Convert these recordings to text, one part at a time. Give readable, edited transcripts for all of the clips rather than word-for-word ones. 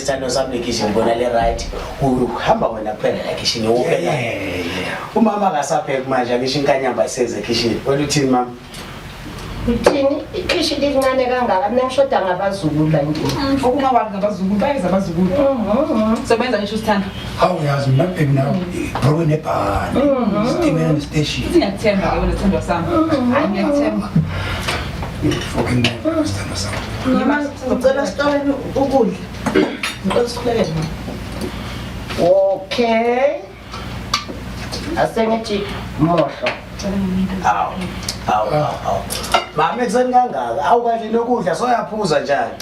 isithando sami lekitchen ngibona le right uhamba wena kuphela la kitchen uphela umama akasapheki manje akisho inkanyamba iseze kitchen wena uthini mama uthini ikhishi lincane kangaka mina ngishoda ngabazulu la nje Okumawazi ngabazulu bayeza abazulu sebenza ngisho sithando Awuyazi mina baby now bro nebhani sitimela station Ngiyathemba ke wena sithando sami hayi ngiyathemba fucking man sithando sami Yima ngicela siqaleni ukudla ngicela siqaleni okay asengithi mohlo awu mama ekseni kangaka awukadli lokudla soyaphuza njani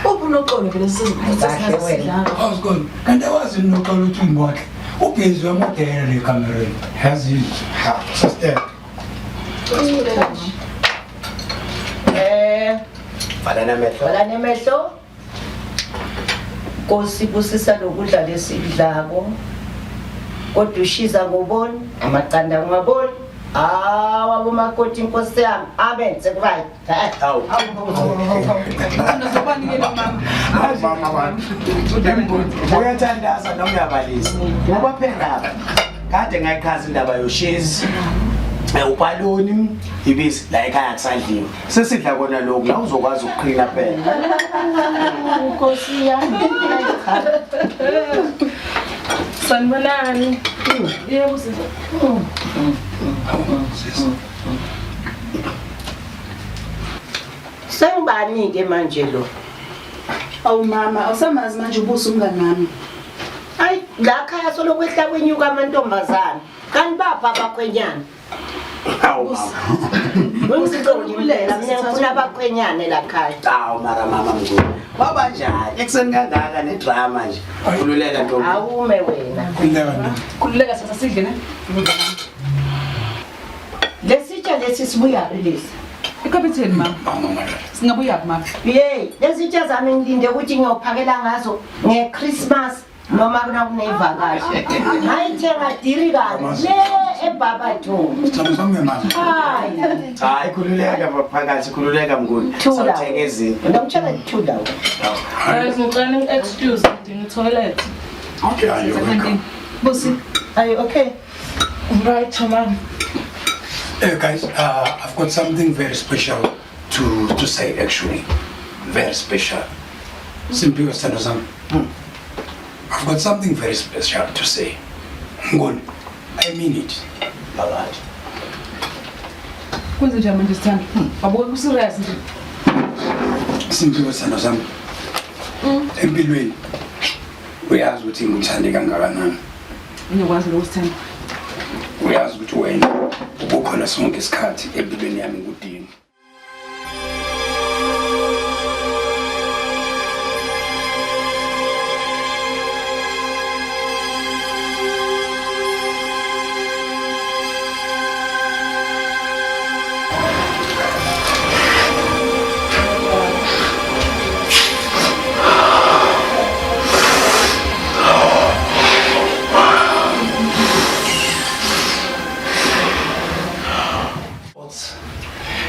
ubunoqolo vele sesisidla awuzikona kanti awazi noqala uthi ngwakhe ubhizi wamodela le kamereni yazi ha sister vala nemehlo Nkosi busisa lokudla lesidlako kodwa ushiza ngoboni amaqanda ngaboni wabomakoti Nkosi yami abenze right awu Ngizobanikela mama uyathandaza noma uyabalisa ngoba phela kade ngayikhaza indaba yoshizi upaloni ibisi la ekhaya kusadliwe sesidla kona lokhu la uzokwazi ukuqhina phela Nkosi yami sanibonani yebo sisi sengibani ke manje lo Awu mama awusamazi manje ubuso umngani nami Ay la khaya solo kwehla kwenyuka amantombazana kanti bapha abaqwenyana awu Ngizicela mina ngifuna abaqwenyane la khaya awu mara mama mnguni baba njani ekseni kangaka nedrama nje khululeka ntombi awume wena khululeka sasa sidle ne lesitsha lesi sibuya lesi ekapitheni mama singabuya mama Yey, lesitsha zami ngilinde ukuthi ngiyophakela ngazo ngeChristmas noma kunevakashi. Hayi thenga diri kahle le eBabatho. sithando sami mama hayi khululeka baphakathi khululeka mnguni sawuthenga izinto Ngomtshela ngithula. ngicela excuse ngidinga toilet okay are you welcome busi Are you okay? right mama guys I've got something very special to say actually very special Simpiwe sithando sami I've got something very special to say ngoni I mean it phakathi kwenze njani manje sithando abuke ku serious nje Simpiwe sithando sami empilweni uyazi ukuthi ngikuthande kangakanani ngiyakwazi lo sithando uyazi ukuthi wena ubukhona sonke isikhathi empilweni yami ngudinga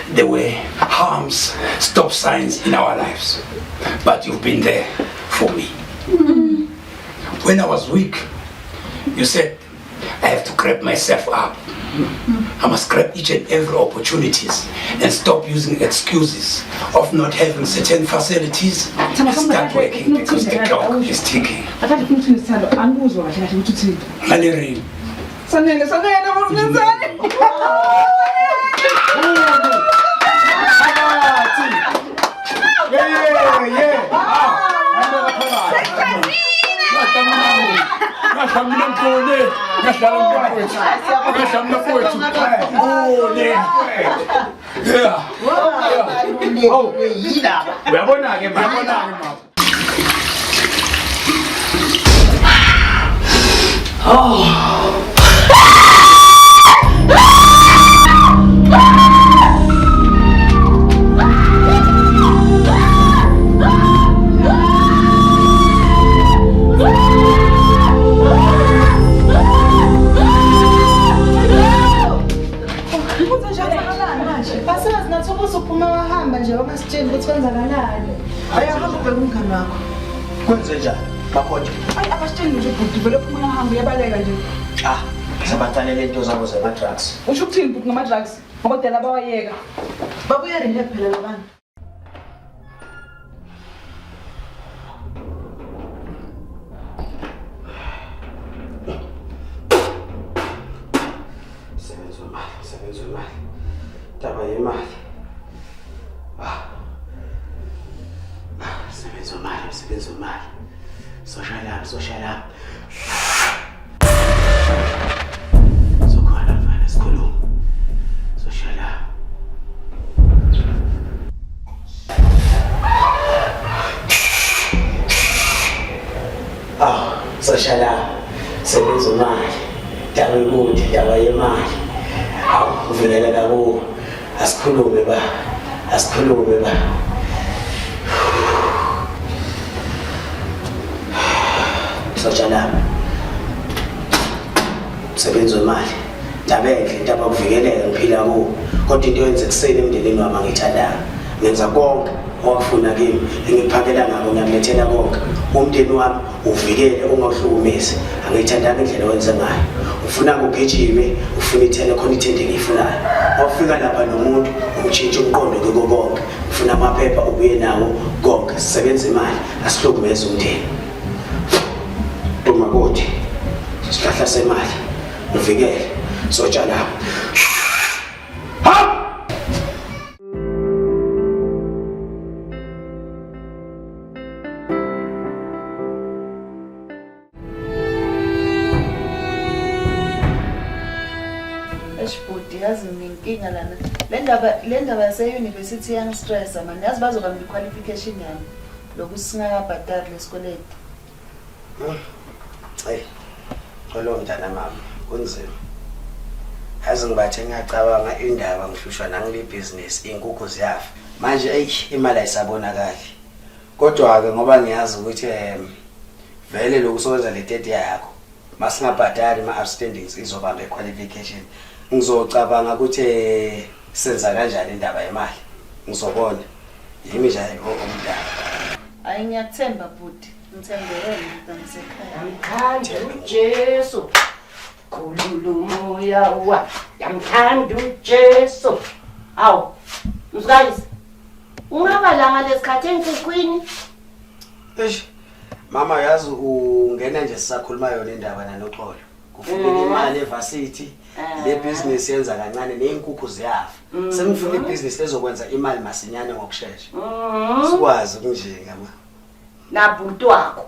There were harms, stop signs in our lives, but you've been there for me. When I was weak, you said, I have to grab myself up. I must grab each and every opportunities and stop using excuses of not having certain facilities and start working because the clock is ticking. akade kumthini sithando angikuzwa kahle kahle ukuthi uthini Ngalerini. sanele mfundazane uyabona-ke mama Asazi nathi ubuso uphuma wahamba nje ongasitsheli ukuthi kwenzakalani. Ayahamba ubheka umngane Kwenze njani? Makhodi. Hayi abasitsheni nje bhuti vele phuma uyahambe uyabaleka nje. Sabathalela into zabo zama-drugs. Usho ukuthini bhuti ngama-drugs? Ngokodela bawayeka. Babuye rehab phela labantu. Sebenza imali. Taba yemali. Sebenza imali. Social up. Sokhona mfana sikhuluma. Social up. Social up. Sebenza imali. Taba ikude, taba yemali. Uvikele kabuko. Asikhulume ba. Sojala. Sebenza imali. Tabeke into abakuvikeleka ngiphila kuwo. Kodwa into yenze kuseni emndenini wami ngithandayo. Ngenza konke owafuna kimi. Engiphakela ngako ngiyamlethela konke. Umndeni wami uvikele ungahlukumezi. Angithandanga indlela owenza ngayo. Ufuna ukugijime, ufuna ithele khona ithende engiyifunayo. Awufika lapha nomuntu umtshintshe umqondo kuko konke. Ufuna amaphepha ubuye nawo konke. Sisebenza imali, asihlukumeze umndeni. Makoti. Sihlahla semali. Uvikele. Sotshala. Esibhuti yazi nginkinga lana. Le ndaba yase-university yangistress manje. Yazi bazokamba i-qualification yami. Lokhu singakabhadali lesikweleti. Hey. Kholo mntana mama, kunzima. Yazi ngibathe ngiyacabanga indaba ngihlushwa nangile business inkukhu ziyafa. Manje imali ayisabonakali. Kodwa ke ngoba ngiyazi ukuthi vele lokusebenza le 30 yakho masingabhadali ama-outstandings izobamba i-qualification. Ngizocabanga ukuthi senza kanjani indaba yemali. Ngizobona yimi nje omdala. Hayi ngiyathemba bhuti. Ngithembele ngisekhaya. Yamthanda uJesu. Khulula umoya wa. Yamthanda uJesu. Awu. Msayisi. Ungabalanga lesikhathi enkukhwini. Mama yazi ungena nje sisakhuluma yona indaba nanoxolo. Kufika imali evarsity. Le business yenza kancane neinkukhu ziyafa. Sengifuna ibusiness ezokwenza imali masinyane ngokusheshsha. Sikwazi kunjinga ma. Nabuntu wakho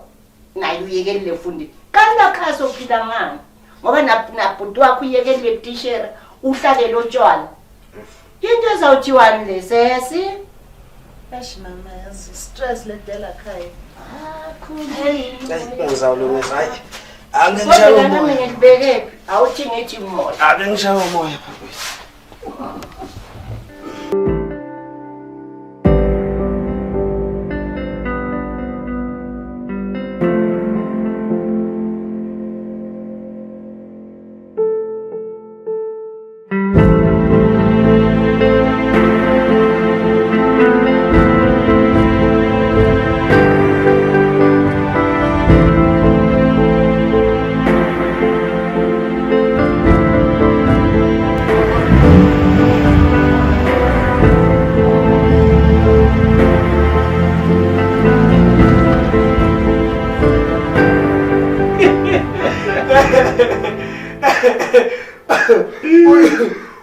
naye uyekelele fundi kana khaso phila ngani ngoba nabuntu wakho uyekelele ebutishera uhlalele otshwala into ezawuthiwani lesesi Mama yazi stress ledela khaya. Ngizawulungisa hayi. Angishaya kodwa umoya. mina ngibekephi awuthi ngithi umoya Angishaya umoya phambi.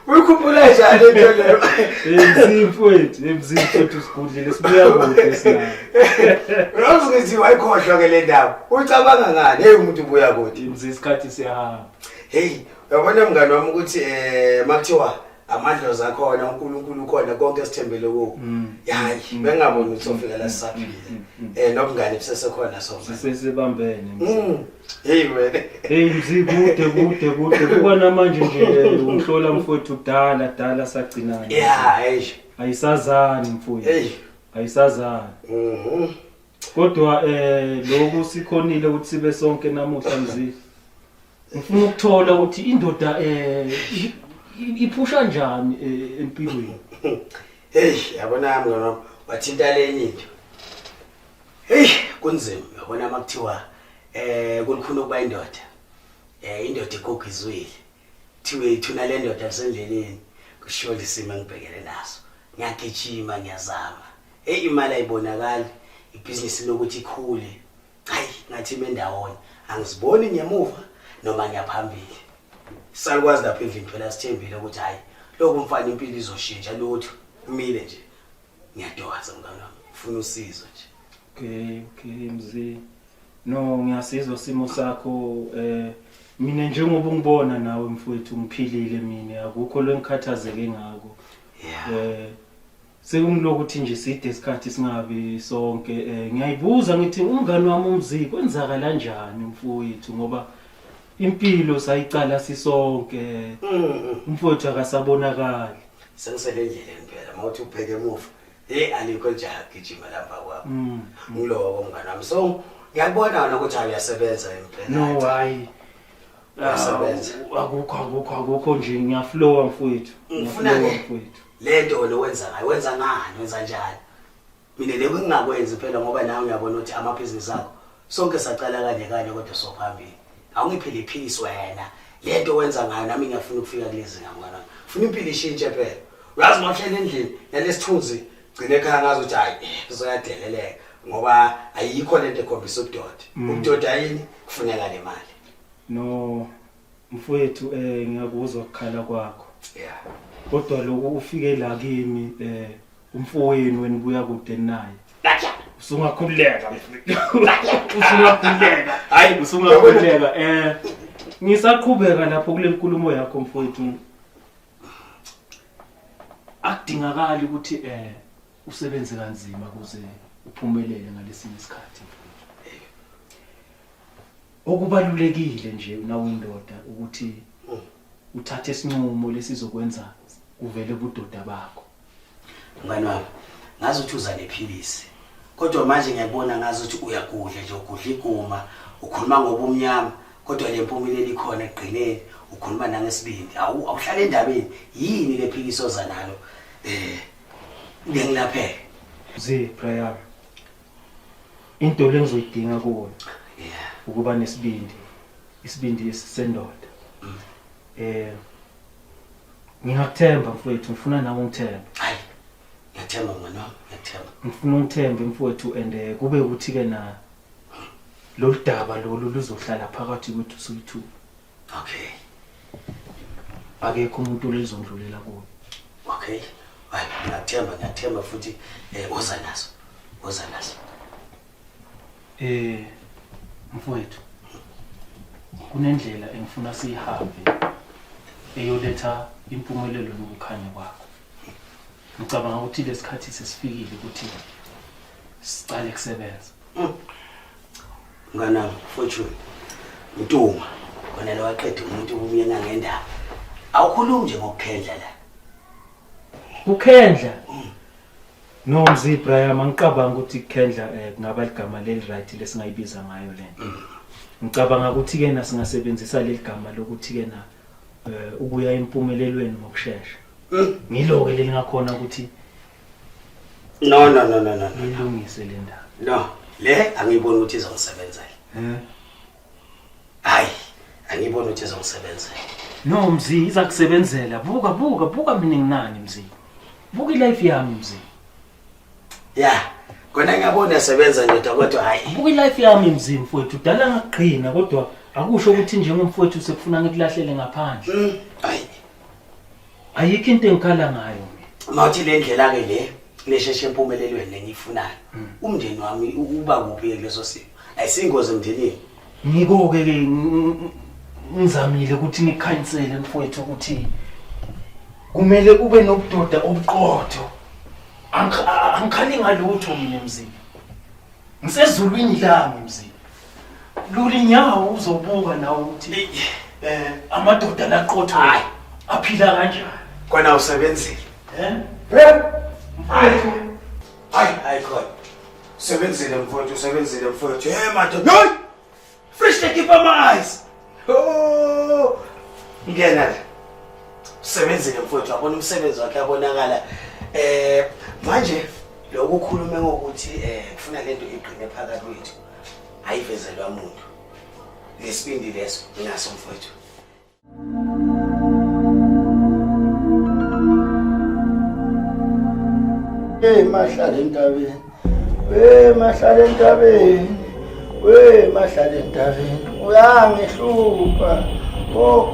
Uyikhumbula njani into leyo? Emzimfowethu sigudlile sibuya kude sina. Uyazi ukuthi wayikhohlwa ke le ndaba. Ucabanga ngani? Hey umuntu ubuya kude. Isikhathi siyahamba. Hey, uyabona mngani wami ukuthi makuthiwa amadlozi akhona uNkulunkulu ukhona konke esithembele kuwo. Hayi, bengaboni ukuthi ufika la sisaphile. Nobungane busesekhona sonke. Sesibambene. Hey wena. Hey mzikude kuba namanje nje ungihlola mfowethu dala sagcinana. Yeah, hey. Ayisazani mfowethu. Hey. Ayisazani. Kodwa lokhu sikhonile ukuthi sibe sonke namuhla mziki. Ngifuna ukuthola ukuthi indoda iphusha njani empilweni. Hey, yabona mngani wami wathinta lenye into. Hey, kunzima yabona makuthiwa kulikhulu kuba indoda indoda igogizwile thiwe ithuna le ndoda kusendleleni kusho isimo engibhekele naso ngiyagijima ngiyazama imali ayibonakali ibhizinisi lokuthi ikhule hayi ngathi imendawona angiziboni ngemuva noma ngiyaphambili salukwazi lapha endlini phela sithembile ukuthi hayi lokho mfana impilo izoshintsha lutho umile nje ngiyadwaza mngani wami ufuna usizo nje okay mzi no ngiyasizwa simo sakho mina njengoba ungibona nawe mfowethu ngiphilile mina akukho lengikhathazeke ngako sekungilokuthi nje side isikhathi singabi sonke ngiyayibuza ngithi umngani wami umzi kwenzaka kanjani mfowethu ngoba impilo sayicala sisonke mfowethu akasabonakali sengisele endleleni phela mawuthi ubheke emuva alikho jaha gijima lapha kwapha ngiloko mngani wami so ngiyabona wena ukuthi uyasebenza impela no hayi uyasebenza akukho nje ngiyaflowa mfowethu ngifuna mfowethu lento owenza ngayo wenza ngani wenza njani mina leko ngingakwenzi phela ngoba nawe uyabona ukuthi amabhizinisi akho sonke sacala kanye kodwa sophambili awungiphile iphilisi wena lento wenza ngayo nami ngiyafuna ukufika kulezi ngangana ufuna impilo ishintshe phela uyazi ngohlele endlini nalesithunzi gcine ekhaya ngazi ukuthi hayi uzoyadeleleka ngoba ayikho lento ekhombisa ubudoda yini kufuneka le mali no mfowethu ngiyakuzwa ukukhala kwakho yeah kodwa lokho ufike la kimi umfowenu wena ubuya kude naye usungakhuleka usungakhuleka hayi usungakhuleka ngisaqhubeka lapho kule nkulumo yakho mfowethu akudingakala ukuthi usebenze kanzima kuze uphumelele ngalesi isikhathi okubalulekile nje nawe indoda ukuthi uthathe isinqumo lesizokwenza uvele budoda bakho mngani wami ngazi ukuthi uza nephilisi kodwa manje ngiyabona ngazi ukuthi uyagudla nje ugudla iguma ukhuluma ngobumnyama kodwa le mpumelelo ikhona egqineni ukhuluma nangesibindi awuhlala endabeni yini lephilisi ozanalo ngiyangilaphe prayer into lengizoyidinga kuwe ukuba nesibindi isibindi esisendoda ngiyakuthemba mfowethu ngifuna nawe ungithembe hayi ngiyathemba mngani wami ngiyathemba ngifuna ungithembe mfowethu and kube ukuthi ke na lo daba lolu luzohlala phakathi kwethu soyithu okay akekho umuntu lezondlulela kuwe okay hayi ngiyathemba futhi oza naso mfowethu kunendlela engifuna siyihambe eyoletha impumelelo nokukhanya kwakho ngicabanga ukuthi lesikhathi sesifikile ukuthi sicale kusebenza ngana fortune Ntuma kona lo waqeda umuntu ubumnyana ngendaba awukhulumi nje ngokukhendla la ukhendla no mzibra ngicabanga ukuthi ukhendla kungaba ligama leli right lesingayibiza ngayo lento ngicabanga ukuthi ke na singasebenzisa leli gama lokuthi ke na ukuya impumelelweni ngokusheshsha ngiloko lelingakhona ukuthi no ilungise le ndaba no le angiyiboni ukuthi izongisebenza hayi angiyiboni ukuthi izongisebenza no mzi iza kusebenzela buka mina nginani mzi buka ilife yami mzi kona ngiyabona yasebenza nje kodwa hayi buka ilife yami mzi mfowethu udala ngaqhina kodwa akusho ukuthi njengomfowethu sekufuna ngikulahlele ngaphandle ayikho into engikhala ngayo mawuthi le ndlela ke lesheshe empumelelweni lengiyifunayo umndeni wami uba kuphi kuleso simo ayisingozi emndenini ngiko-ke ngizamile ukuthi ngikhansele mfowethu ukuthi kumele kube nobudoda obuqotho angikhali ngalutho mina mzini ngisezulwini lami mzini luli nyawo uzobuka nawe ukuthi amadoda laqotho aphila kanjani kona usebenzile hayi khona usebenzile mfowethu madoda fresh to keep my eyes ngena la usebenzile mfowethu abona umsebenzi wakhe abonakala manje lokhu ukhulume ngokuthi kufuna lento igcine phakathi kwethu ayivezelwa umuntu lesibindi leso nginaso mfowethu. Mahlale entabeni mahlale entabeni mahlale entabeni uyangihlupha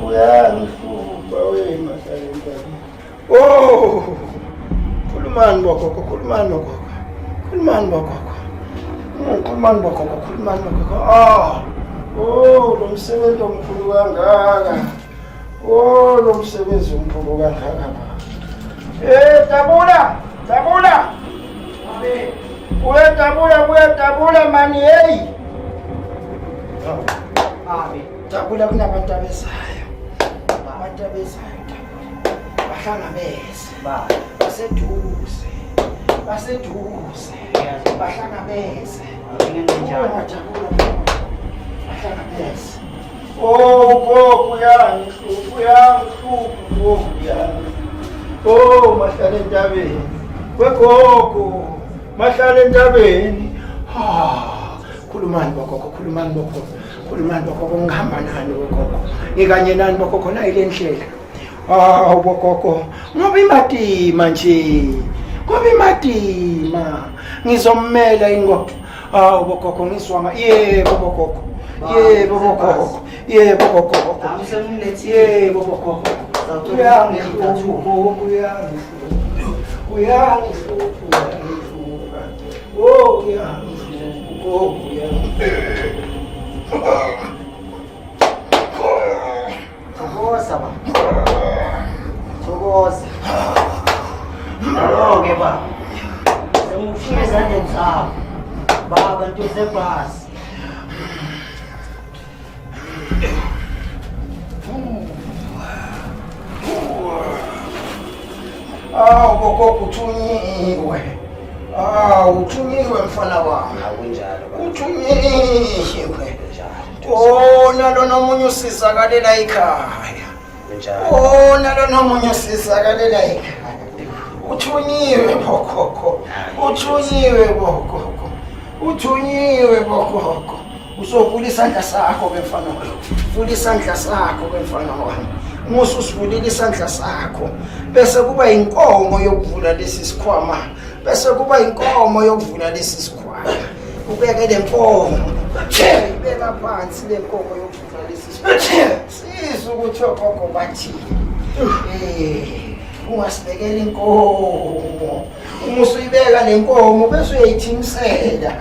uyangihlupha mahlale entabeni khulumani bogogo khulumani bogogo lo msebenzi omkhulu kangaka lo msebenzi omkhulu kangaka Tabula! Uyadabula mani hey! Tabula kunabantu abezayo. Abantu abezayo Tabula. Bahlangabeze. Baseduze. Bahlangabeze. Bahlangabeze. Gogo uyangihlupha. Mahlale entabeni. Wegogo, mahlale entabeni. Khulumani bogogo, ngihamba nani wegogo. Ngikanye nani bogogo la ile ndlela. Bogogo, ngoba imatima nje. Ngizommela ingoba. Bogogo ngizwanga. Yebo bogogo. Thokoza. Alonge baba. Sengifike ezandleni zakho. Baba ntuzebhasi. Bogogo uthunyiwe. Uthunyiwe mfana wami. Akunjalo baba. Uthunyiwe. Nalo nomunye usizakalela ekhaya. Kunjalo. Nalo nomunye usizakalela ekhaya. Uthunyiwe bogogo. Uthunyiwe bogogo. Usovula isandla sakho ke mfana wami. Vula isandla sakho ke mfana wami. Musivulile isandla sakho bese kuba inkomo yokuvula lesi sikhwama ubeke le nkomo ibeka phansi le nkomo yokuvula lesi sikhwama sizwe ukuthi ogogo bathi ungasibekela inkomo umusuyibeka le nkomo bese uyayithimisela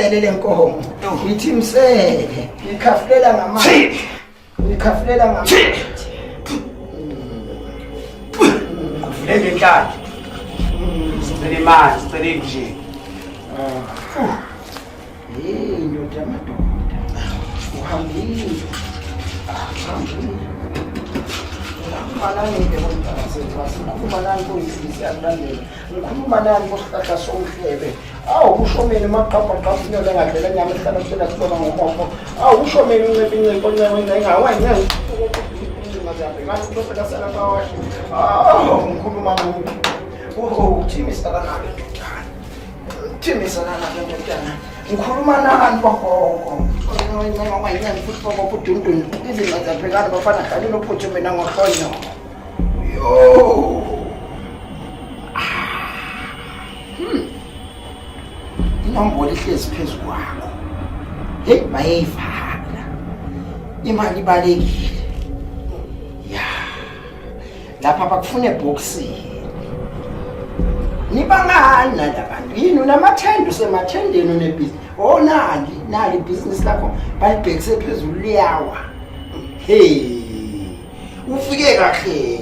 le nkomo ikhafulela ngamanzi Kuvulele inhlanhla. Sicela imali, sicela nje. Ndoda yamadoda. Uhambile. Ngikhuluma nani kuyisisi akulandela. Ngikhuluma nani kosihlahla somhlebe. Ushomeni maqapha inyoni engadlela nyama esihlala kuphela sibona ngomofo. Ushomeni uncepe engawanyanga. Ngikhuluma ngomntana. Ngikhuluma nani bogogo. Futhi bogogo udundunu. Izinto zaphekana bafana hlale nophuthu mina ngohlonyo. Inombolo ihlezi phezu kwakho. Hey, mayivala. Imali ibalekile. Lapha bakufuna eboxini. Nibangani labantu? Yini unamathenda usemathendeni unebhizinisi. Nali ibhizinisi lakho balibhekise phezulu liyawa. Hey. Ufike kahle.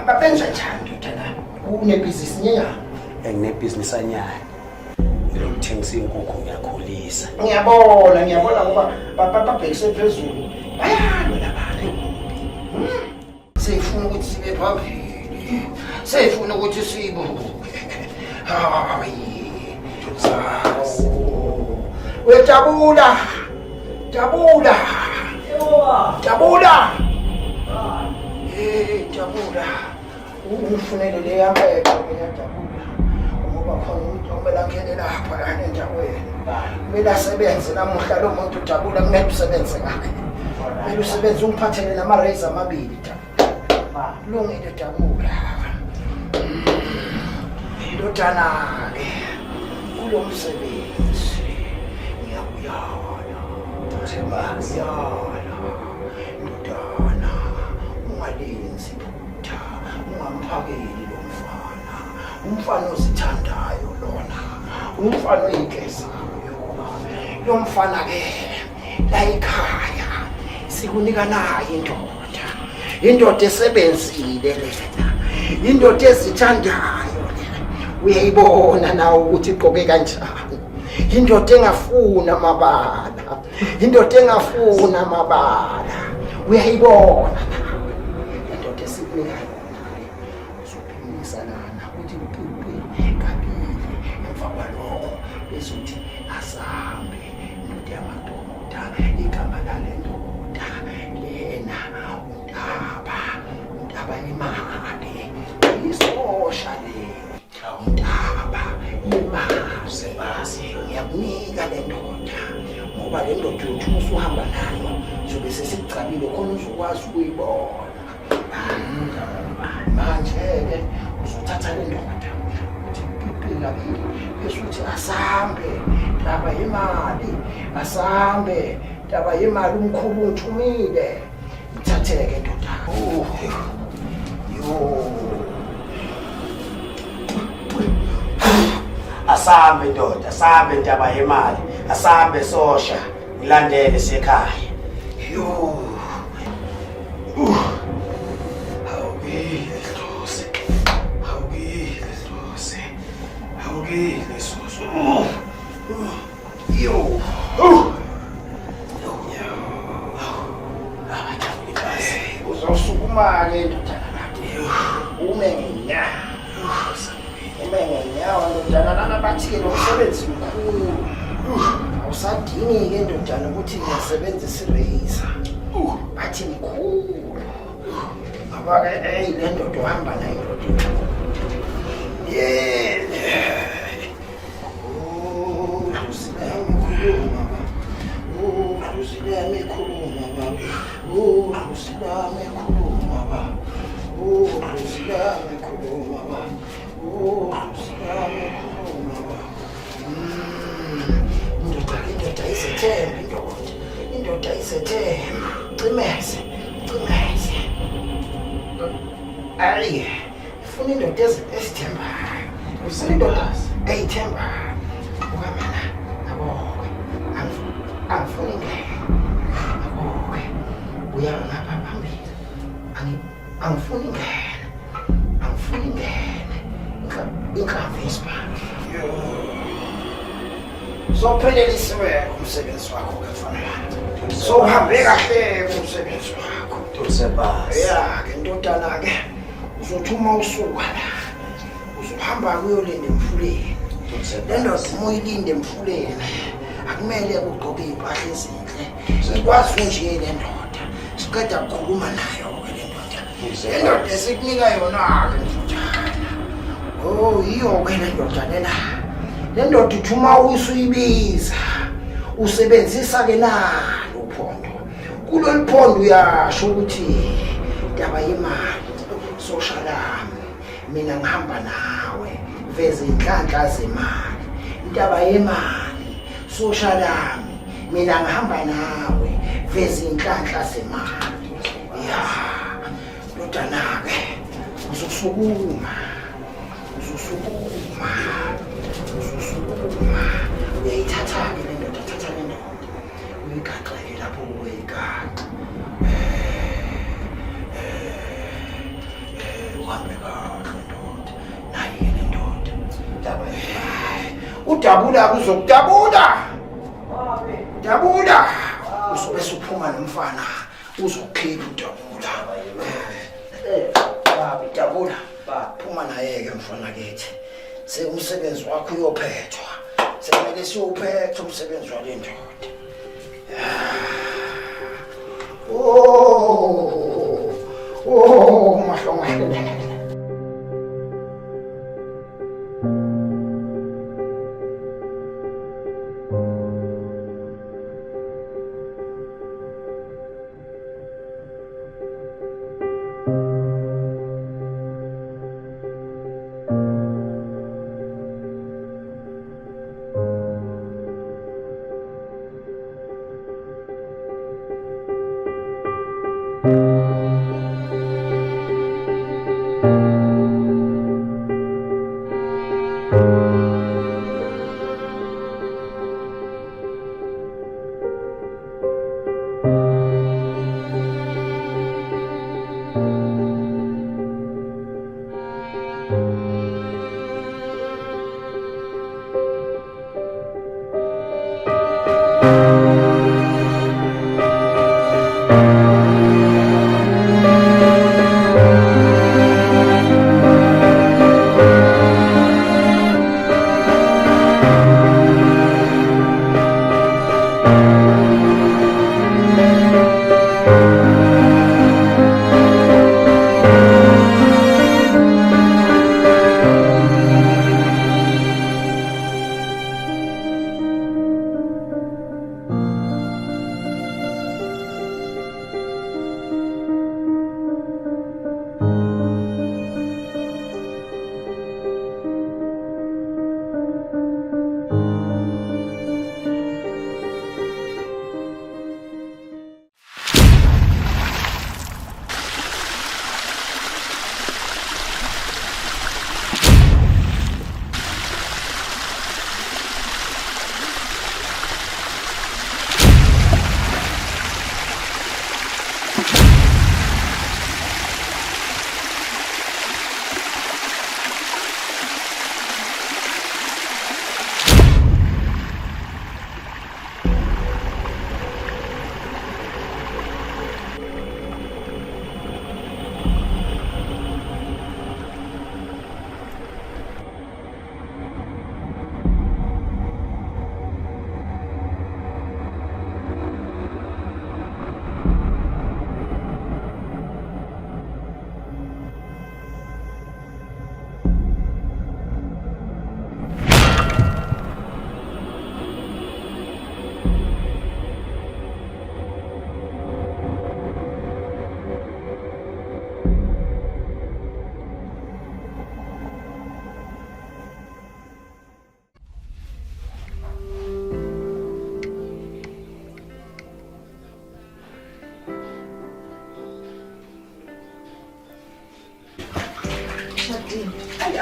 Babenza njani ndoda? Unebhizinisi nyanga? Nginebhizinisi anyana. Ngilokuthengisa inkukhu ngiyakhulisa. Ngiyabona ngoba babhekise phezulu. Bayalwa labantu. Seyifuna ukuthi sibe phambili. Seyifuna ukuthi sibuke. Tabula. Tabula. Dabula. Ufunele le yameko ngiyadabula. Ngoba khona umuntu omela ngene lapha la endaweni. Kumele asebenze namuhla lo muntu Dabula kumele usebenze ngakhe. Kumele usebenze ungiphathele nama-razor amabili Dabula. Lungile Dabula. Indodana-ke kulo msebenzi ngiyakuyala. Indodana ungalenzi phutha, ungamphakeli lo mfana. Umfana ozithandayo lona, umfana oyinkezayo. Lo mfana-ke la ekhaya sikunika nayo indoda esebenzile lena, indoda ezithandayo lena. Uyayibona nawe ukuthi igqoke kanjani. Indoda engafuna amabala, indoda engafuna amabala. Uyayibona nawe indoda esikunika yona. Uzophimisa lana uthi uqiqi kabili emva kwalokho bese uthi asambe indoda yamadoda. Igama lale ndoda lena untaba imali isosha le untaba imali ngiyakunika le ndoda ngoba le ndoda uthi usuhamba nayo sobe sesicabile khona uzokwazi ukuyibona. Manje-ke uzothatha le ndoda uthi piqila bese uthi asambe ndaba imali, asambe ndaba imali. Umkhulu uthumile ithatheke ndoda. Asambe ndoda, asambe ndaba yemali, asambe sosha, ngilandele sekhaya. Awugile Suso. Uzosukuma-ke ndodana kade ume ngenyawo ndodana lana bathi-ke lo msebenzi mkhulu. Awusadingi-ke ndodana ukuthi ngiyasebenzisa i-razor. Bathi mkhulu. Ngoba-ke le ndoda ohamba nayo ndoda. Indoda isethembe. Climax. Ayi, ufuna indoda ezithembayo. Ufuna indoda eyithembayo. Ngoba mina nabokwe angifuni ngeke. Nabokwe uya ngapha phambili. Angifuni ngeke. Inkamvispa. Sophelelisiwe umsebenzi wakho mfana. Sohambe kahle umsebenzi wakho. Dosebasi. Ke ndodana-ke uzothuma usuka la. Uzohamba kuyolinda emfuleni. Le ndoda umuyilinde emfuleni. Akumele ugqoke impahla ezinhle. Ikwazi nje le ndoda. Siqeda ukukhuluma nayo-ke le ndoda. Le ndoda esikunika yona-ke ndodana. Iyo-ke le ndoda lena. Le ndoda uthuma usuyibiza. Usebenzisa-ke nalo uphondo. Kulolu phondo uyasho ukuthi ndaba yemali. Soshalami mina ngihamba nawe veze inhlanhla zemali. Ndaba yemali. Soshalami mina ngihamba nawe veze inhlanhla zemali. Ndodana-ke uzosukuma. Uyayithatha-ke le ndoda, thatha le ndoda. Uyigaxele lapho uyigaxa. Uhambe kahle ndoda. Nayi le ndoda. Ndaba yemali. Udabula kuzokudabula. Dabula. Uzobe uphuma nomfana. Uzokhipha udabula. Dabula. Phuma naye-ke mfana kithi. Umsebenzi wakho uyophethwa. Sekumele siwuphethe umsebenzi wale ndoda. Mahlo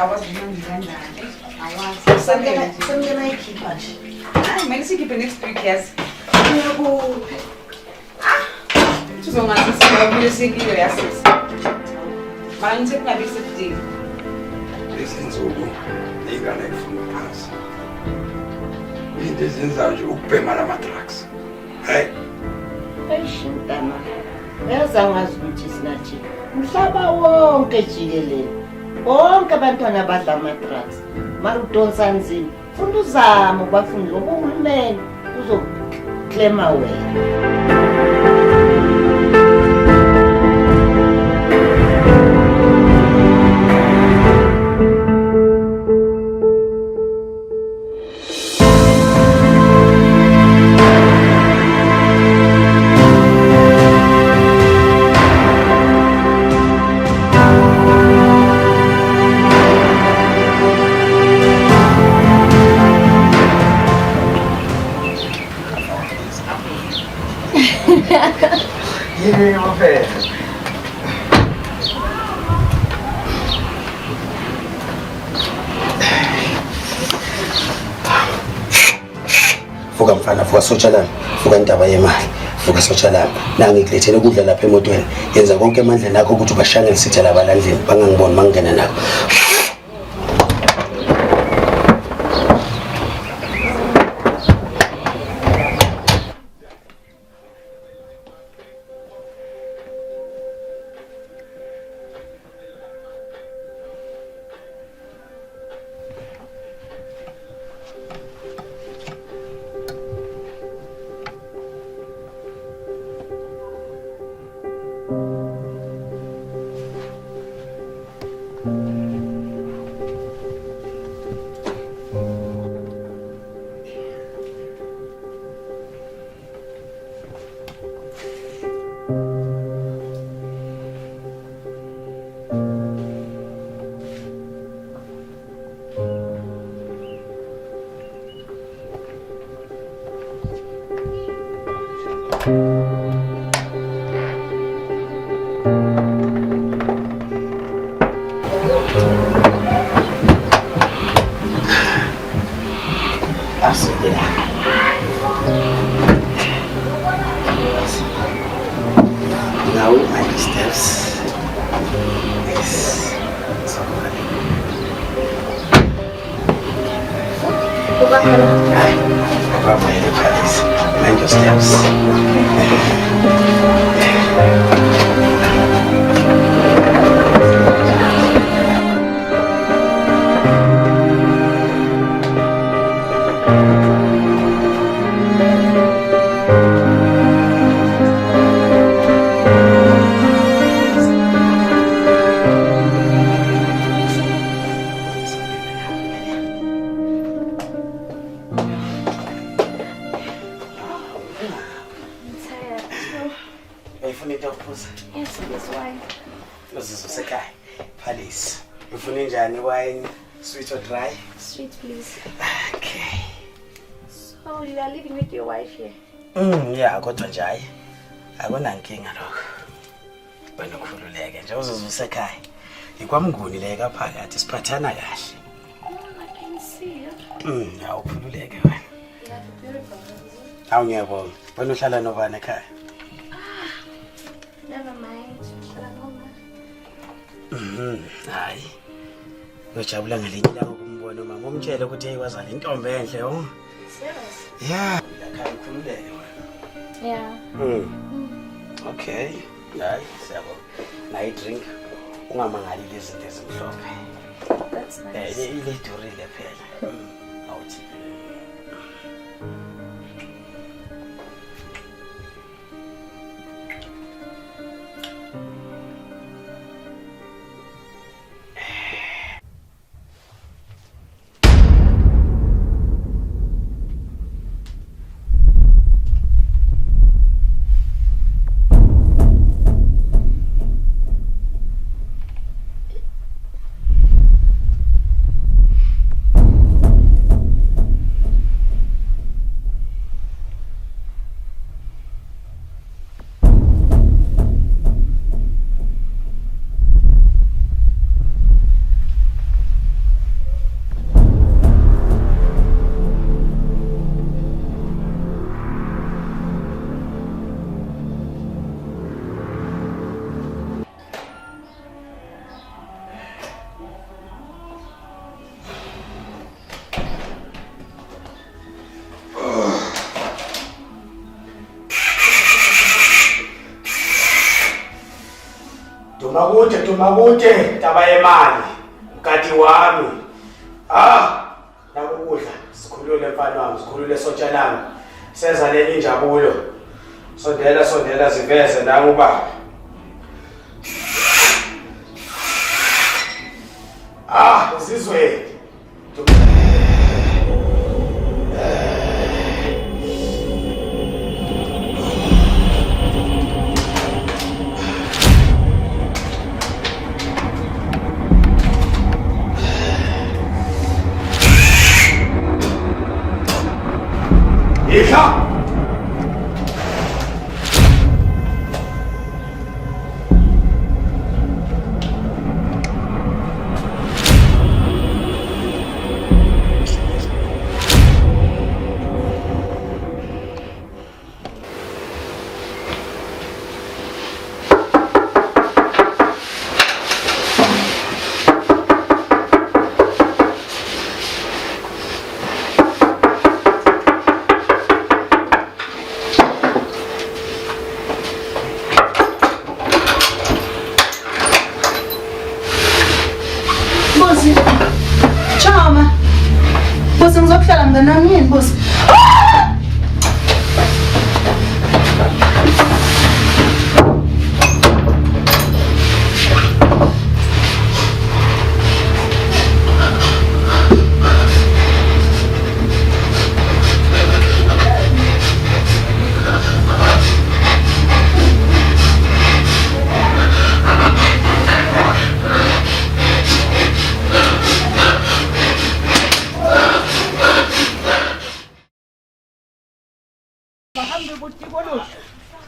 Awazi kanjani? Awazi. Samkela ikhipha nje. Hayi, manje sikhiphe next week yazi. Uyakuphi? Sizongathi singabule sekilo yasisa. Manje ngithi kungabi sidinga. Lezinsuku ingane ifuna phansi. Into ezenzayo nje ukubhema lama-drugs. Hayi. Eshintana. Uyazangazi ukuthi sinathi umhlaba wonke jikelele. Bonke abantwana abadla ama-drugs. Mara udonsa nzima. Funda uzama ubafundile ngoba uhulumeni uzoklema wena. Vuka mfana, vuka sotsha lami, vuka indaba yemali, vuka sotsha lami. Nangi ngikulethele ukudla lapha emotweni. Yenza konke emandleni akho ukuthi ubashangele sitha labalandleni bangangiboni mangena nako. Now my steps. Yes. So mind your steps. Yes, this wine. Usekhaya. Palace. Ufuna njani wine? Sweet or dry? Sweet, please. Okay. So you are living with your wife here? Yeah, kodwa nje hayi. Akunankinga lokho. Wena ukhululeke nje usekhaya. Ikwamnguni le kaphakathi siphathana kahle. I can see you. Awukhululeke wena. Yeah, beautiful. Awungiyabonga. Wena uhlala nobani ekhaya? Never mind. Hayi. Ngijabula ngelinye ilanga ukumbona mama umtshele ukuthi eyikwaza intombi enhle yho. Serious? Yeah. Lakhaya ukhululeke wena. Yeah. Okay. Hayi, siyabonga. Nayi drink. Ungamangalile izinto ezimhlophe. That's nice. Ile idurile phela. Awuthi. Tumakude taba yemali ukati wami nakukudla sikhulule mfana wami sikhulule sotsha lami senza leli injabulo sondela ziveze nangu baba uzizwe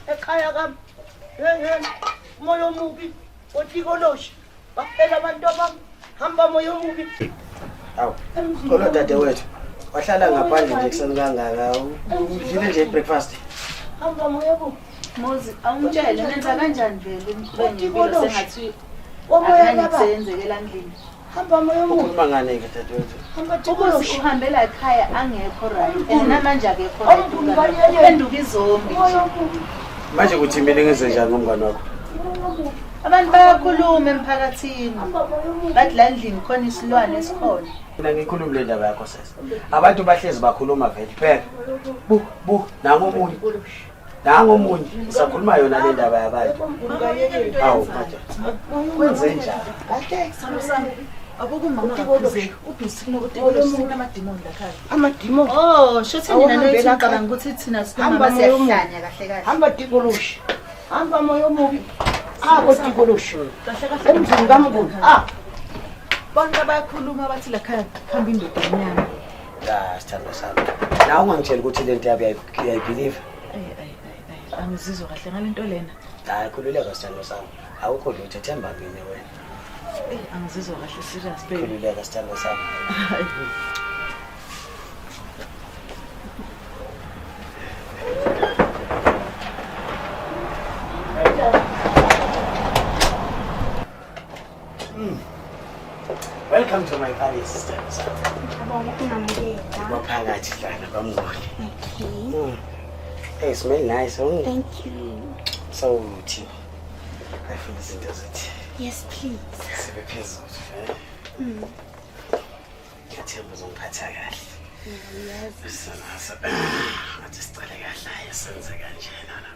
ekhaya kami yena moya omubi otikoloshi baphela abantu abami hamba moya omubi Awu khona dadewethu wahlala ngaphandle nje kuseni kangaka udlile nje breakfast hamba moya omubi Mozi awungitshele nenza kanjani vele Otikoloshi. sengathi omoya baba senzekela endlini hamba moya omubi ukhuluma ngane ke dadewethu hamba ukuthi tikoloshi uhambela ekhaya angekho right and namanje akekho Omkhulu bayele. penduka izombi moya omubi manje kuthi mina ngenze njani ngomngane wakho abantu bayakhuluma emphakathini bathi la endlini khona isilwane esikhona mina ngikhuluma le ndaba yakho sesa abantu bahlezi bakhuluma vele phela bu nangu omunye sakhuluma yona le ndaba yabantu awu manje kwenze njani abokumama kakhuzeka udusile ukuthi sinamadimoni lakhaya amadimo oh shothi nina Awuhambela nethicabanga ukuthi thina Hamba sikumama moya omubi. siyahlanya kahle kahle hamba tikoloshi hamba moya omubi tikoloshi emzini kamkhulu bonke bayakhuluma bathi lakhaya kuhamba indoda enyama sithando sami nawe ungangitshela ukuthi le nto yabe uyayibhiliva angizizwa kahle ngalento lena hayi khululeka sithando sami awukho lutho themba mina wena angizizwa kahle serious baby khululeka sithando sami Welcome to my palace, sister. Maphakathi hlala bamngoli. Hey, smell nice, huh? Thank you. So, Timo. I feel izinto zithi. Yes, please. Sibe phezulu, Ngiyathemba uzongiphatha kahle. Yes. Sanasa. Athi sicale kahle hayi senze kanjena la.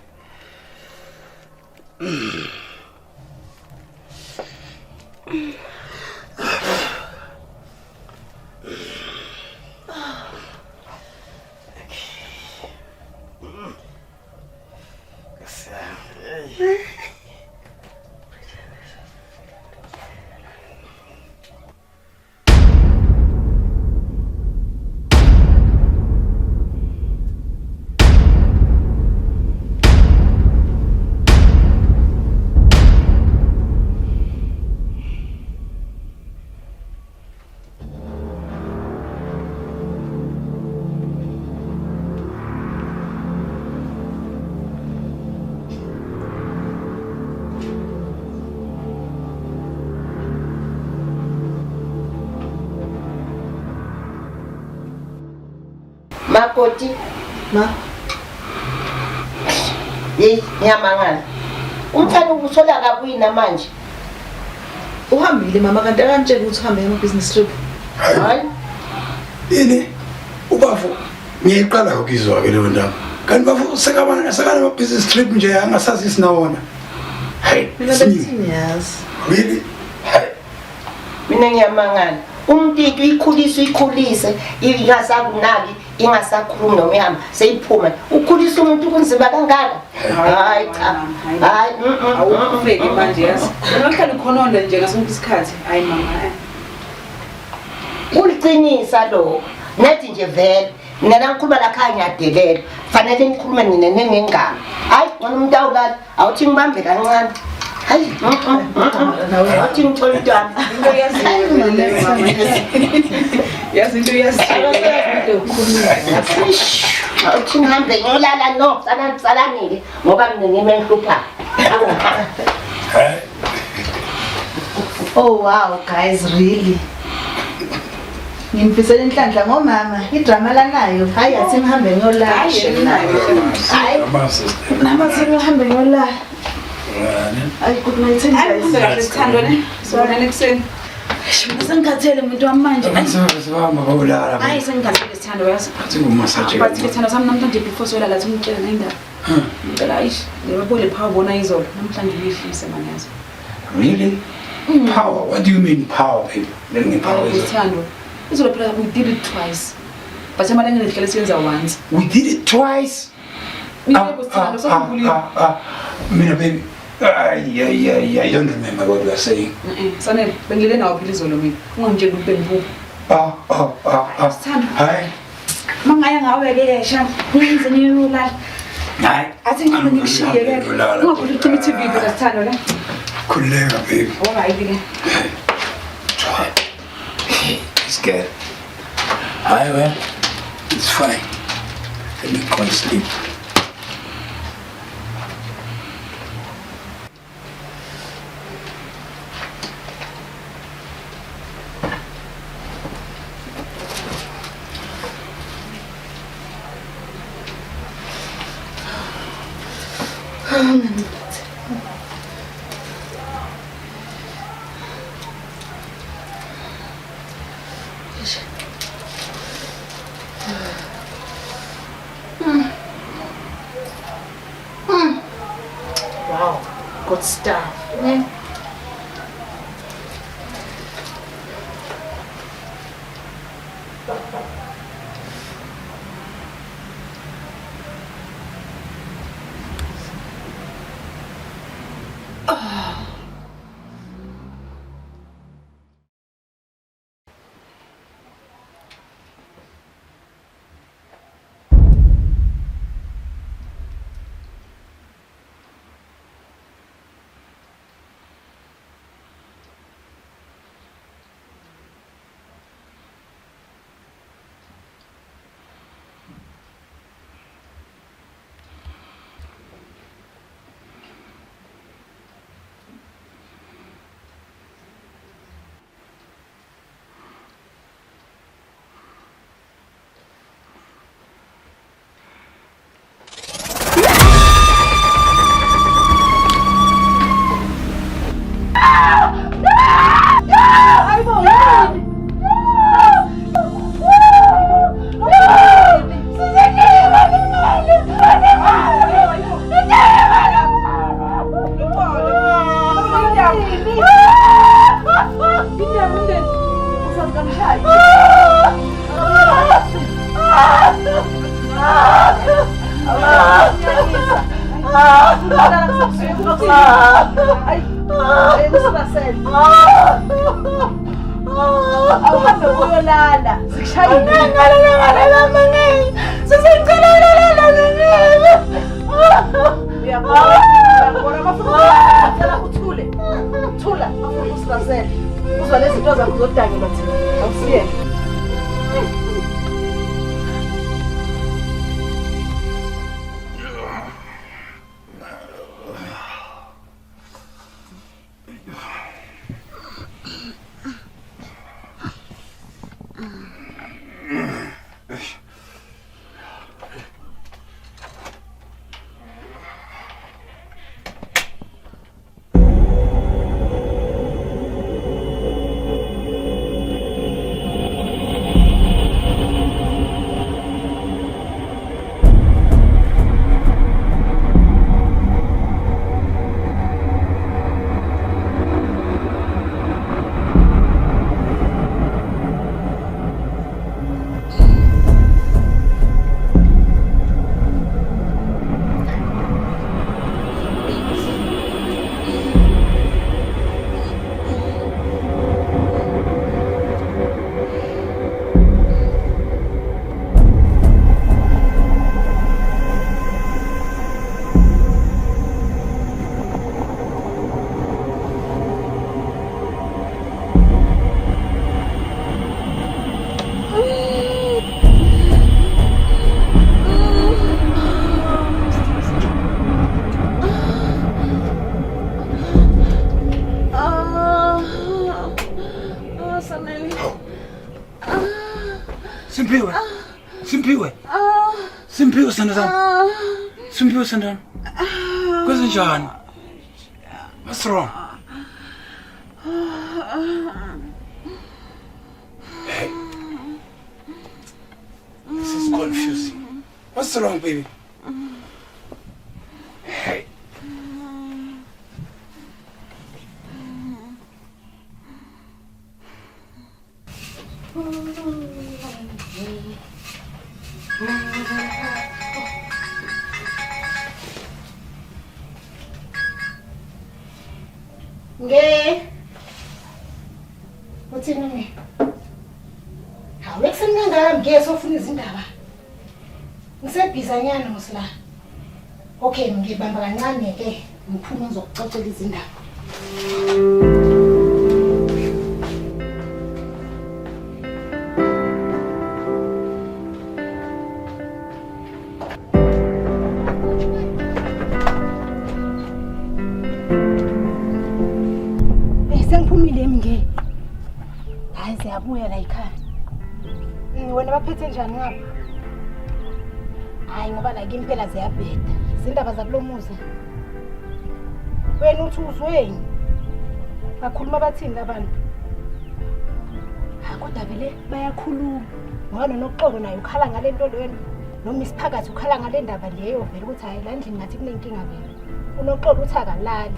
makoti ma ngiyamangala umntana ukuthola kabuyina manje uhambile mama kanti akantshela ukuthi uhambe ema-business trip hayi Ini ubafu ngiyiqala ukizwa ke leyo ndaba. Kanti bafu sekana business trip nje angasazi sinawona. Hey, mina bethini yazi really? Hey. mina ngiyamangala umntito ikhulise ingasakunaki ingasakhulumi noma ihamba seyiphuma ukhulisa umuntu kunzima kangaka hayi cha hayi awufeki manje yazi unohlala ukhononda nje ngasonke isikhathi hayi mama ulicinisa lo nathi nje vele mina ngikhuluma la khaya ngiyadelela fanele ngikhulume nina nengengama hayi ngona umuntu awulala awuthi ngibambe kancane hayi awuthi ngithola intwana into yazi into yaziyo awuthi ngihambe ngiyolala no salanile ngoba mina ngime ngihlupha Hey. oh wow guys really ngimfisela inhlanhla ngomama idrama lanayo hayi athi ngihambe ngiyolala hayi My sister. namathelo uhambe ngiyolala hayi good night guys sithandwa ne sibonane kuseni sengikhathele umuntu wami manje Sivama bawulala. hayi sengikhathele sithandwa yazi Athi ngumasaje. bathi sithandwa sami namhlanje before soyala lathi umtshela nendaba ngicela ayish ngibabole phawu bona izolo namhlanje uyihlise manje yazi Really? Power. What do you mean power, baby? Let me power is. sithandwa izolo phela we did it twice but emalangeni ndihlale siyenza once We did it twice. uyebo sithandwa sokubulira Mina baby. I don't remember what you are saying. sanele bengilele nawo phela izolo mina ungangitsheli ukuthi bengiphupha Hi. mangaya ngawe ke yesha ngizeni yolala Hayi. Athi ngicela ngikushiye ke. Ungakhuluma ucima i-TV phela Sithando la. Khululeka baby. Alright ke. Scared. Hi, well, it's fine. Let me go and sleep. Wow, good stuff. Yeah. Simpiwe sandana. Simpiwe sandana. Kwenzenjani? What's wrong? Hey. This is confusing. What's wrong, baby? Hey. Uthini mina? Hawe kuseni kangaka ngeke sofuna izindaba. Ngisebhizanyana ngosila. Okay, ngibamba kancane ke. Ngiphuma ngizokuxoxela izindaba. Sengiphumile mnge. Hayi siyabuya la ekhaya. Wena baphethe njani ngapha? Hayi ngoba la kimi phela ziyabheda. Izindaba zakulomuzi. Wena uthi uzweni. Bakhuluma bathini labantu? Ha kodwa vele bayakhuluma. Ngoba nonoxolo naye ukhala ngale nto lweni. Noma isiphakathi ukhala ngale ndaba leyo vele ukuthi hayi la ndlini ngathi kunenkinga vele. Unoxolo uthi akalali.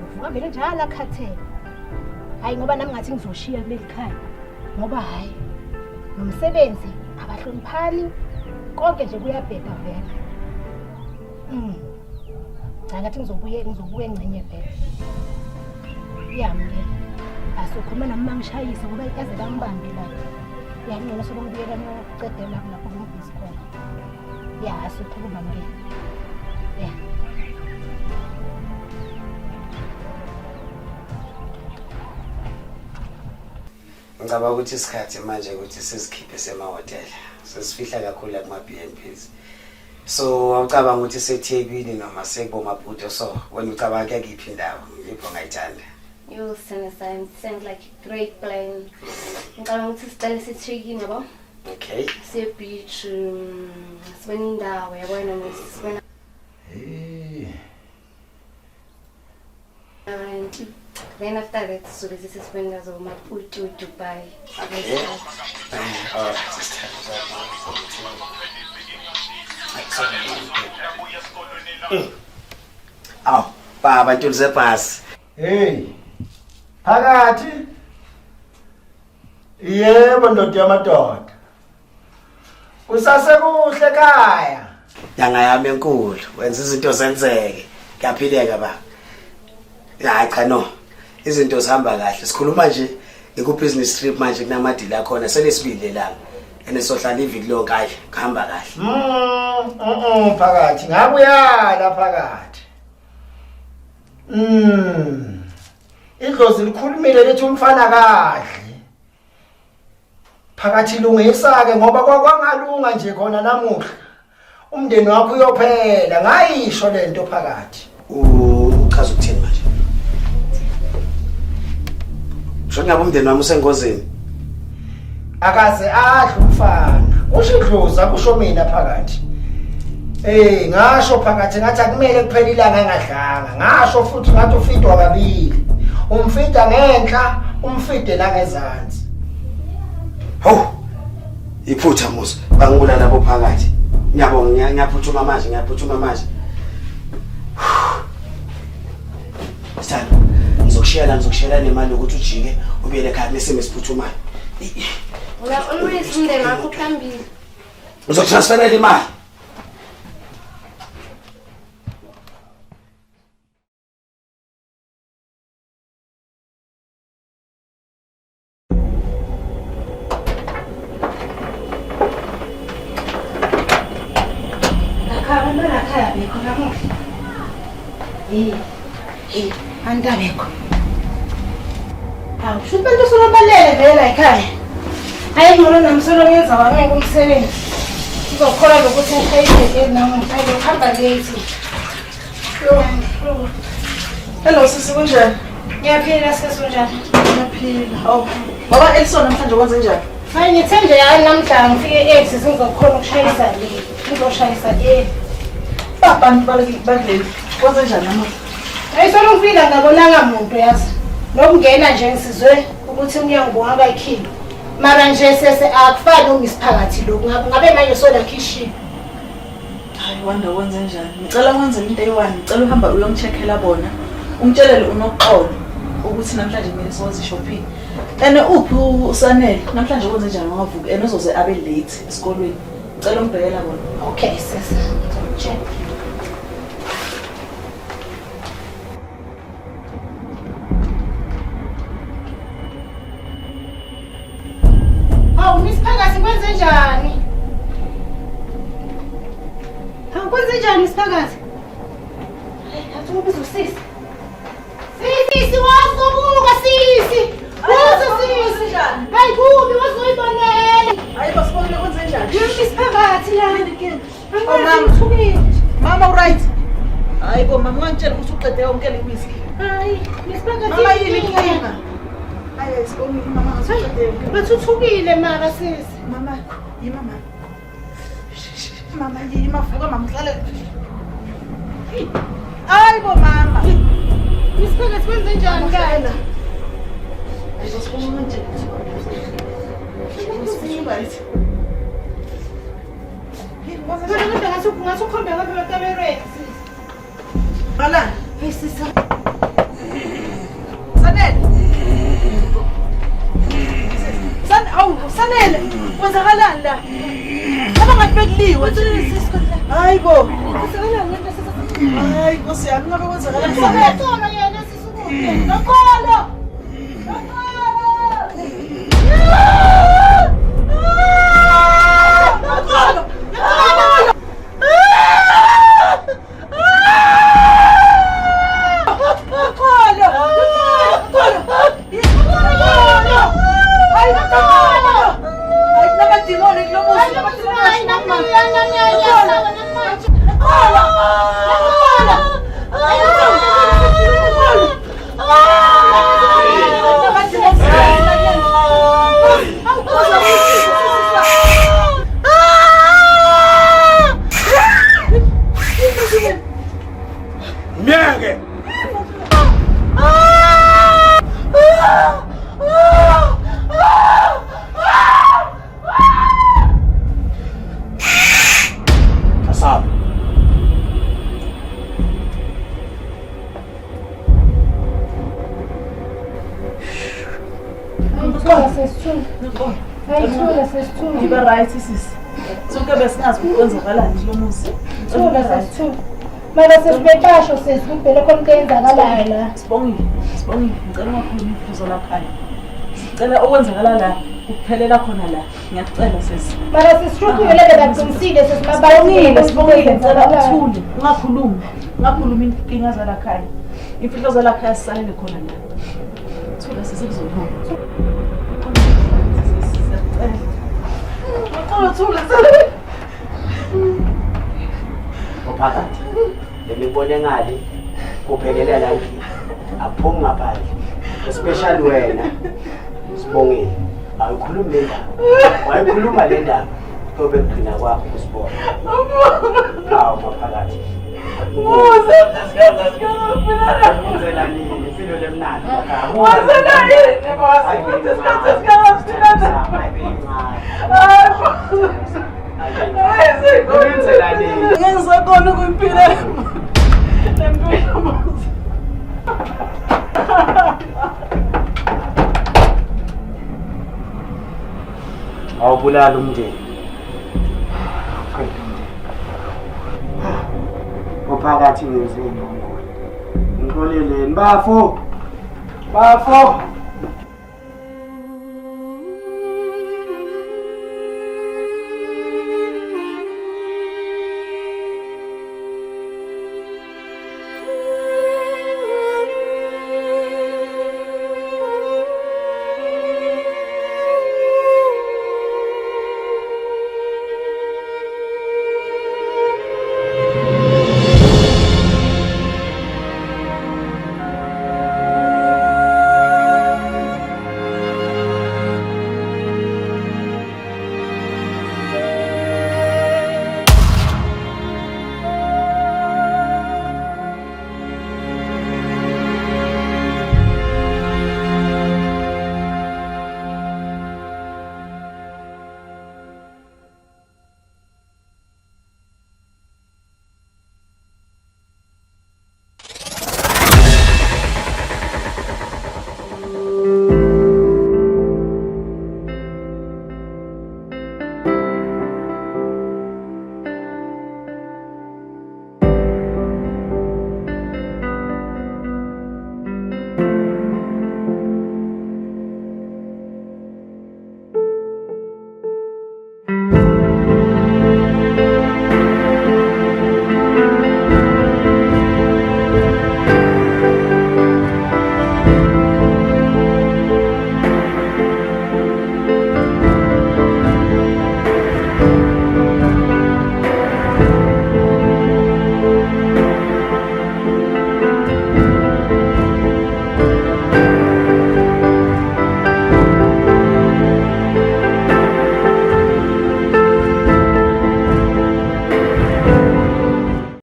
Uvuka vele njalo akhathele. Hayi ngoba nami ngathi ngizoshiya kuleli khaya. Ngoba hayi nomsebenzi abahloniphani konke nje kuyabheda vele. Ngathi ngizobuye engcenye vele. Yami ke. Asokhuluma nami mangishayisa ngoba ikaze bangibambe la. Yangcono sobongibuyela noqedela lapho ngibhizi khona. Ya asokhuluma mke. Ya. Ngicabanga ukuthi isikhathi manje ukuthi sizikhiphe semahotela. Sesifihla kakhulu la kuma BNPs. So awucabanga ukuthi seThekwini noma sekubomabhudo so wena ucabanga kuyakiphi indawo yipho ngayithanda. You sound like a great plan. Ngicabanga ukuthi sicela siThekwini yabo. Okay. Se beach sibona indawo yabona nesibona. Then after that, so this is when there's a Maputo to Dubai. Okay. Oh, baba ntuli zebhasi. Hey. Phakathi. Yebo ndoda yamadoda. Usasekuhle ekhaya. Yanga yami enkulu, wenza izinto zenzeke. Kuyaphileka baba. Hayi cha no. Izinto zihamba kahle. Sikhuluma nje ikubusiness trip manje kunamadili akhona selesibili langa. Enesohlala iviki lonke hayi kuhamba kahle. Phakathi ngabuyala phakathi. Idlozi likhulumile lethi umfana kahle. Phakathi lungisa ke ngoba kwakwangalunga nje khona namuhla. Umndeni wakho uyophela ngayisho lento phakathi. Uchaza ukuthini manje? Shona umndeni wami usengozini. Akaze adla umfana. Ushidluza kusho mina phakathi. Ngasho phakathi ngathi akumele kuphela ilanga engadlanga. Ngasho futhi ngathi ufidwa kabili. Umfida ngenhla, umfide la ngezansi. Hawu. Iphutha musa. Bangibula lapho phakathi. Ngiyabonga ngiyaphuthuma manje. Sithando. Ngizokushiyela nemali ukuthi ujike ubuyele ekhaya nesimo esiphuthumayo. Well, always in the market can be. Uzotransferela imali. Ekhaya bekho namuhla. Andabekho. Hawu, shuthi bantu solobalele vele ekhaya. Hayi ngolo namsolo ngenza wami umsebenzi. Uzokhola lokuthi ngishayise namuhla ngihamba late. Hello sisi kunjani? Ngiyaphila sesunjani? Ngiyaphila. Hawu. Baba Elson namhlanje wenze njani? Hayi ngithe nje hayi namhlanje ngifike early sizokhona ukushayisa le. Ngizoshayisa Abantu balekile. Wenze njani namuhla? Hayi solo ngifika ngabonanga umuntu yazi. Nokungena nje ngisizwe ukuthi umnyango wakayikhilo. Mara nje sese akufani umisiphakathi lokho ngabe manje sola kitchen. Hayi wanda wenze njani? Ngicela wenze into eyi-1, ngicela uhamba uyongicheckela bona. Umtshelele unoxolo ukuthi namhlanje kumele siwazi shopping. Uphi usanele namhlanje wenze njani ngavuka uzoze abe late esikolweni. Ngicela umbhekela bona. Okay sese. Check. Hawu misiphakathi kwenze njani? Hawu kwenze njani misiphakathi? Ubiza usisi. Sisi wazobuka sisi. Sisi. Hayi kubi wazoyibonela. Hayi basibonile kwenze njani? Yonke isiphakathi la. Mama right. Hayi bo mama ungangitshela ukuthi uqede yonke le whisky. Hayi, isiphakathi. Mama yini inkinga? Hayi sibonile mama ngasuqede yonke. Bathuthukile mara sisi. Mama, yimama. Mama yima vuka mama uhlale. Hayi bo mama. Isiphakathi kwenze njani kana? Hayi basibonile nje. Right. Kodwa ngasukhombe ngapha kwekamereni. Hala, Hey sisi. Sanele. Sanele. Kwenzakalani la? Aba ngathi bekuliwe. Hayi bo. Kwenzakalani lento sisi? Hayi Nkosi yami ngabe kwenzakalani? Sakhethola yena sisi kude. Nokholo. Mienge! Kasab. Ibe right sisi. Sonke besingazi ukwenzakalani lo muzi. Mara sesibekasho sesibhele khona into eyenzakalayo la. Sibongile, ngicela ungakhulumi iphuzo lakhaya. Ngicela okwenzakala la kuphelela khona la. Ngiyacela sesi. Mara sesishukile lebe baqinisile sesimabalile Sibongile ngicela uthule, ungakhulumi inkinga zalakhaya. Imfihlo zalakhaya sisalele khona la. Thula sesi kuzophuma. Thula. Ophakathi. Lemibone ngale kuphekelela la endlini. Aphumi ngaphandle. Especially wena. Sibongile. Ayikhulumi le ndaba. Wayikhuluma le ndaba. Tobe kugcina kwakho usibona. Hawu maphakathi. Ngizela nini impilo lemnandi makhaya. Wazela yini boss? Ngizela nini? Ngizakona ukuyiphila lempilo boss. Awubulala umndeni. Ophakathi ngenzeni ngoleleni bafo.